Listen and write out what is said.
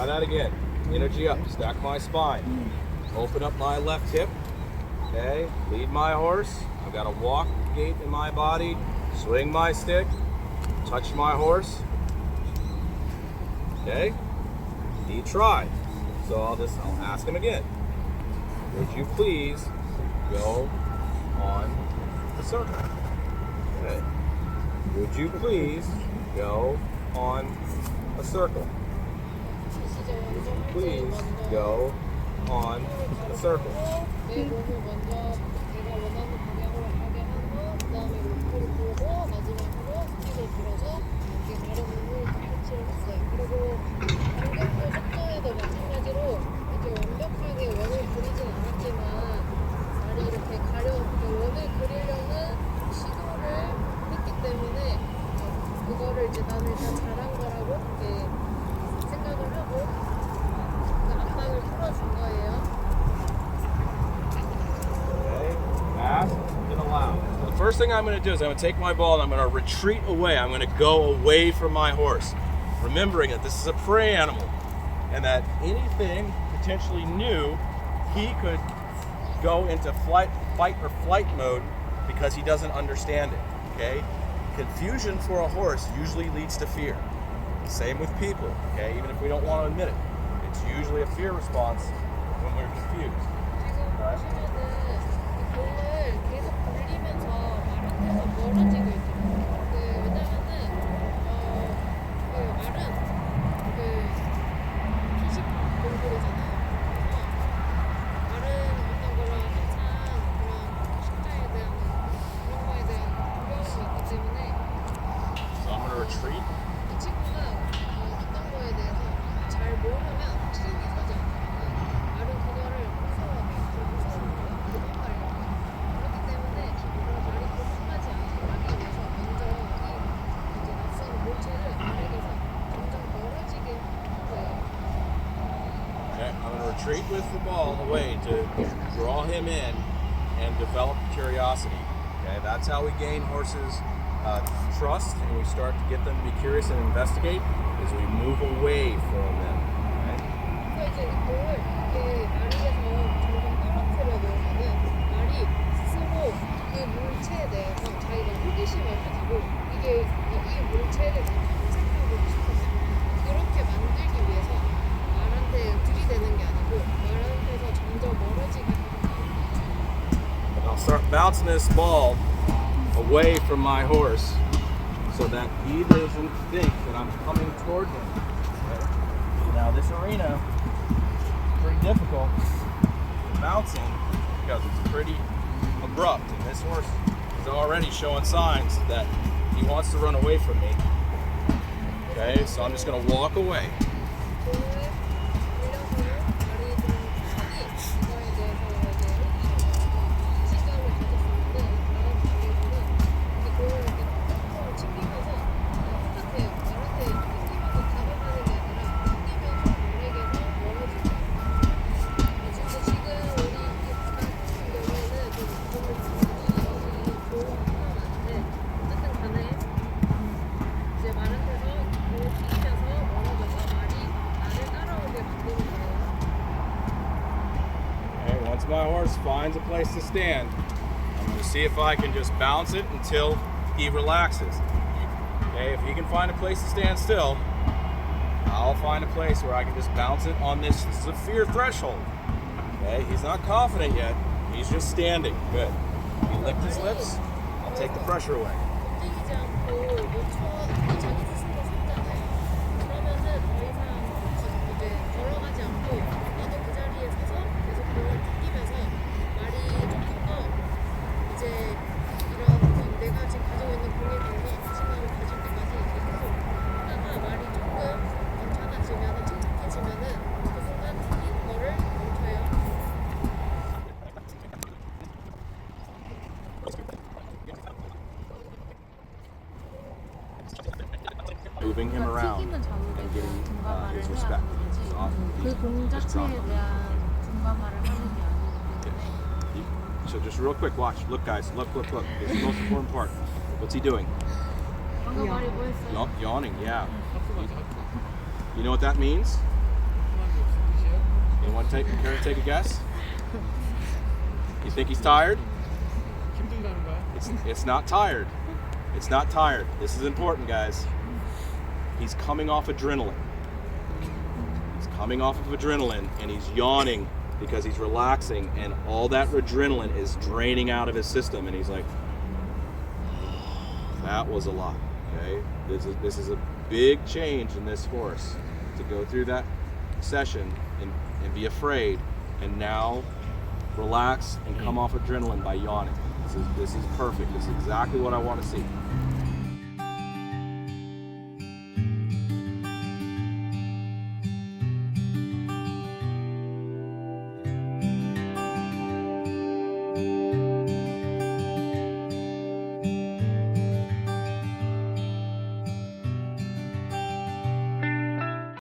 Try that again. Energy up. Stack my spine. Open up my left hip. Okay. Lead my horse. I've got a walk gait in my body. Swing my stick. Touch my horse. Okay. He tried. So I'll ask him again. Would you please go on the circle? Okay. Would you please go on a circle? Would you please go on a circle? 내 몸을 먼저 내가 원하는 방향으로 가게 하고 그 다음에 목표를 보고 마지막으로 스틱을 들어서 이렇게 다른 부분을 터치를 했어요. 그리고 방금도 속도에도 마찬가지로 이렇게 완벽하게 원을 그리진 않았지만 말이 이렇게 원을 그리려는 시도를 했기 때문에 그거를 이제 나는 다 잘한 거라고 이렇게 생각을 하고 그 압박을 풀어준 거예요. Fast and allow. So the first thing I'm going to do is I'm going to take my ball and I'm going to retreat away. I'm going to go away from my horse, remembering that this is a prey animal and that anything potentially new, he could go into fight or flight mode because he doesn't understand it. Okay? Confusion for a horse usually leads to fear. Same with people. Okay? Even if we don't want to admit it, it's usually a fear response when we're confused. 볼을 계속 굴리면서 말한테서 멀어지고 있더라고요. 왜냐면은 말은 피식 공부잖아요. 그래서 말은 어떤 거랑 한참 그런 식자에 대한 그런 거에 대한 두려움이 있기 때문에 So I'm going to retreat. 이 친구는 어떤 거에 대해서 잘 모르면 신이 서지 않아요. 말은 그거를 무서워해요. 무서운 거예요. 도망가려고. 그렇기 때문에 말이 도망가지 않게 하기 위해서 먼저 이제 낯선 물체를 말에게서 점점 멀어지게 하는 거예요. Okay, I'm going to retreat with the ball away to draw him in and develop curiosity. Okay, that's how we gain horses' trust and we start to get them to be curious and investigate, is we move away from them. Okay? 그래서 이제 이 공을 이렇게 말에게서 점점 떨어뜨려 놓으면은 말이 스스로 그 물체에 대해서 자기가 호기심을 가지고 이게 이 물체를 탐색하고 싶어서 그렇게 만들기 위해서 말한테 들이대는 게 아니고 말한테서 점점 멀어지게 하는 거예요. And I'll start bouncing this ball away from my horse so that he doesn't think that I'm coming toward him. Okay? Now this arena is pretty difficult bouncing because it's pretty abrupt and this horse is already showing signs that he wants to run away from me. Okay, so I'm just going to walk away. 공을 돌려서는 말이 좀 천천히 이거에 대해서 이제 호기심을 자신감을 가졌었는데 다른 방에서는 이 공을 이렇게 톡톡톡 챙기면서 똑같아요. 말한테 튕기면서 다가가는 게 아니라 튕기면서 말에게서 멀어지죠. 진짜 지금 우리 이 바닥 같은 경우에는 좀 공을 많이 좋은 상황은 아닌데 어쨌든 간에 이제 말한테서 공을 튕기면서 멀어져서 말이 나를 따라오게 만드는 거예요. Okay, once my horse finds a place to stand, I'm going to see if I can just bounce it until he relaxes. Okay, if he can find a place to stand still, I'll find a place where I can just bounce it on this. This is a fear threshold. Okay, he's not confident yet. He's just standing. Good. He licked his lips. I'll take the pressure away. 움직이지 않고 멈춰 자기 스스로 섰잖아요. 그러면은 더 이상 이제 걸어가지 않고 나도 그 자리에 서서 계속 공을 튕기면서 말이 조금 더 이제 이런 내가 지금 가지고 있는 공에 대해서 자신감을 가질 때까지 계속 하다가 말이 조금 괜찮아지면은 침착해지면은 그 순간 튕긴 거를 멈춰요. Moving him around 튀기는 작업에 and 대한 getting 등가마를 his 해야 respect. 하는 거지 So 그 공 just drop 자체에 him. 대한 등가마를 하는 게 아니기 때문에 So just real quick, watch. Look, guys. Look. This is the most important part. What's he doing? 방금 말이 뭐였어요? Yawning. Yeah. You know what that means? Anyone take a guess? You think he's tired? 힘들다는 거야? It's not tired. It's not tired. This is important, guys. He's coming off adrenaline. He's coming off of adrenaline and he's yawning because he's relaxing and all that adrenaline is draining out of his system and he's like, that was a lot. Okay? This is a big change in this horse to go through that session and be afraid and now relax and come off adrenaline by yawning. This is perfect. This is exactly what I want to see.